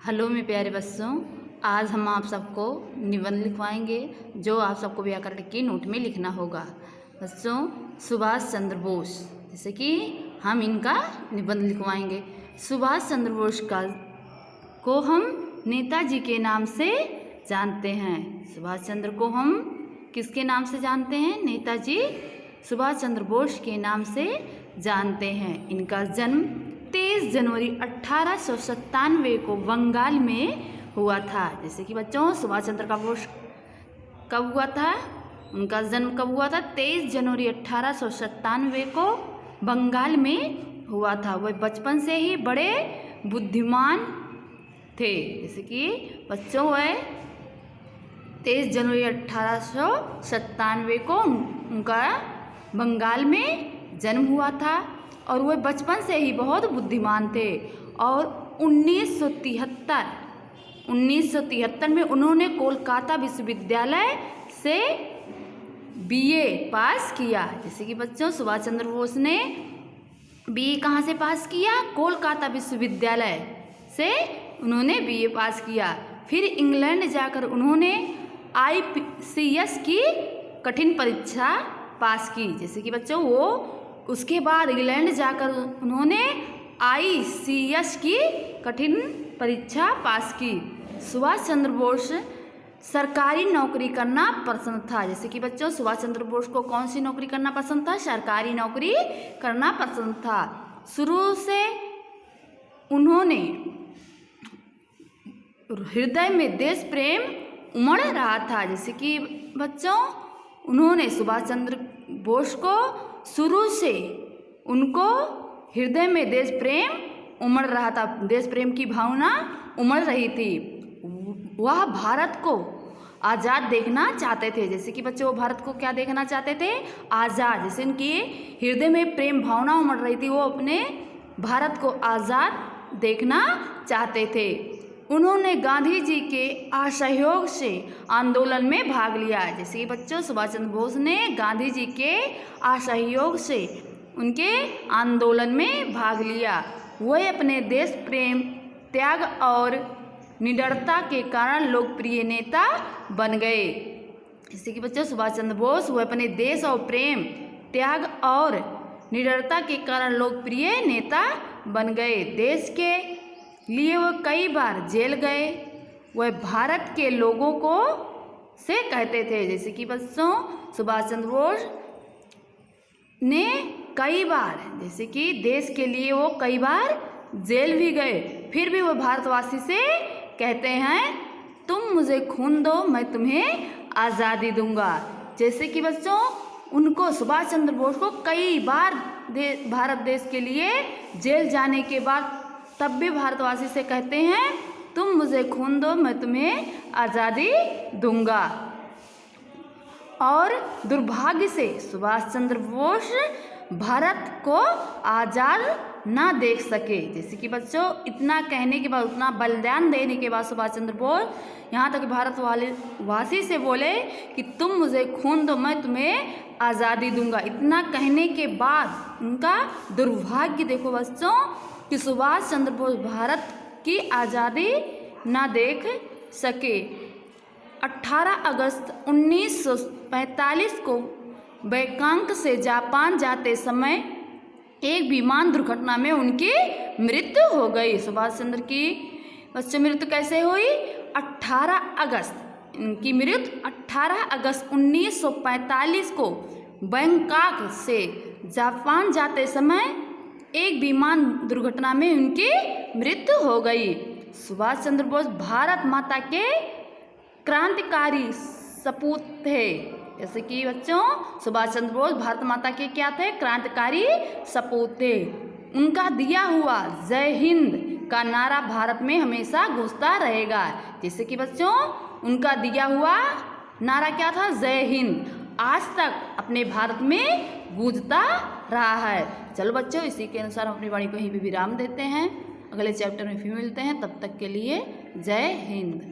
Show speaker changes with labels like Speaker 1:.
Speaker 1: Hello मेरे प्यारे बच्चों, आज हम आप सबको निबंध लिखवाएंगे जो आप सबको व्याकरण की नोट में लिखना होगा। बच्चों, सुभाष चंद्र बोस, जैसे कि हम इनका निबंध लिखवाएंगे। सुभाष चंद्र बोस को हम नेताजी के नाम से जानते हैं। सुभाष चंद्र को हम किसके नाम से जानते हैं? नेताजी सुभाष चंद्र बोस के नाम से जानते हैं। इनका जन्म 23 जनवरी 1897 को बंगाल में हुआ था। जैसे कि बच्चों, सुभाष चंद्र बोस कब हुआ था? उनका जन्म कब हुआ था? 23 जनवरी 1897 को बंगाल में हुआ था। वह बचपन से ही बड़े बुद्धिमान थे। जैसे कि बच्चों, वह 23 जनवरी 1897 को उनका बंगाल में जन्म हुआ था और वह बचपन से ही बहुत बुद्धिमान थे। और 1973 में उन्होंने कोलकाता विश्वविद्यालय से बीए पास किया। जैसे कि बच्चों, सुभाष चंद्र बोस ने बीए कहाँ से पास किया? कोलकाता विश्वविद्यालय से उन्होंने बीए पास किया। फिर इंग्लैंड जाकर उन्होंने ICS की कठिन परीक्षा पास की। जैसे कि बच्चों, वो उसके बाद इंग्लैंड जाकर उन्होंने ICS की कठिन परीक्षा पास की। सुभाष चंद्र बोस सरकारी नौकरी करना पसंद था। जैसे कि बच्चों, सुभाष चंद्र बोस को कौन सी नौकरी करना पसंद था? सरकारी नौकरी करना पसंद था। शुरू से उन्होंने हृदय में देश प्रेम उमड़ रहा था। जैसे कि बच्चों, उन्होंने सुभाष चंद्र बोस को शुरू से उनको हृदय में देश प्रेम उमड़ रहा था। देश प्रेम की भावना उमड़ रही थी। वह भारत को आज़ाद देखना चाहते थे। जैसे कि बच्चों, वो भारत को क्या देखना चाहते थे? आज़ाद। जैसे उनकी हृदय में प्रेम भावना उमड़ रही थी, वो अपने भारत को आज़ाद देखना चाहते थे। उन्होंने गांधी जी के असहयोग से आंदोलन में भाग लिया। जैसे कि बच्चों, सुभाष चंद्र बोस ने गांधी जी के असहयोग से उनके आंदोलन में भाग लिया। वह अपने देश प्रेम, त्याग और निडरता के कारण लोकप्रिय नेता बन गए। जैसे कि बच्चों, सुभाष चंद्र बोस वह अपने देश और प्रेम, त्याग और निडरता के कारण लोकप्रिय नेता बन गए। देश के लिए वह कई बार जेल गए। वह भारत के लोगों को से कहते थे। जैसे कि बच्चों, सुभाष चंद्र बोस ने कई बार, जैसे कि देश के लिए वो कई बार जेल भी गए, फिर भी वो भारतवासी से कहते हैं, तुम मुझे खून दो, मैं तुम्हें आज़ादी दूंगा। जैसे कि बच्चों, उनको सुभाष चंद्र बोस को कई बार भारत देश के लिए जेल जाने के बाद तब भी भारतवासी से कहते हैं, तुम मुझे खून दो, मैं तुम्हें आज़ादी दूंगा। और दुर्भाग्य से सुभाष चंद्र बोस भारत को आज़ाद ना देख सके। जैसे कि बच्चों, इतना कहने के बाद, उतना बलिदान देने के बाद सुभाष चंद्र बोस यहाँ तक भारत वासी से बोले कि तुम मुझे खून दो, मैं तुम्हें आज़ादी दूंगा। इतना कहने के बाद उनका दुर्भाग्य देखो बच्चों कि सुभाष चंद्र बोस भारत की आज़ादी ना देख सके। 18 अगस्त 1945 को बैंकॉक से जापान जाते समय एक विमान दुर्घटना में उनकी मृत्यु हो गई। सुभाष चंद्र की बच्चों मृत्यु कैसे हुई? 18 अगस्त। इनकी मृत्यु 18 अगस्त 1945 को बैंकॉक से जापान जाते समय एक विमान दुर्घटना में उनकी मृत्यु हो गई। सुभाष चंद्र बोस भारत माता के क्रांतिकारी सपूत थे। जैसे कि बच्चों, सुभाष चंद्र बोस भारत माता के क्या थे? क्रांतिकारी सपूत थे। उनका दिया हुआ जय हिंद का नारा भारत में हमेशा गूंजता रहेगा। जैसे कि बच्चों, उनका दिया हुआ नारा क्या था? जय हिंद। आज तक अपने भारत में गूंजता रहा है। चलो बच्चों, इसी के अनुसार हम अपनी वाणी को यहीं पे विराम देते हैं। अगले चैप्टर में फिर मिलते हैं। तब तक के लिए जय हिंद।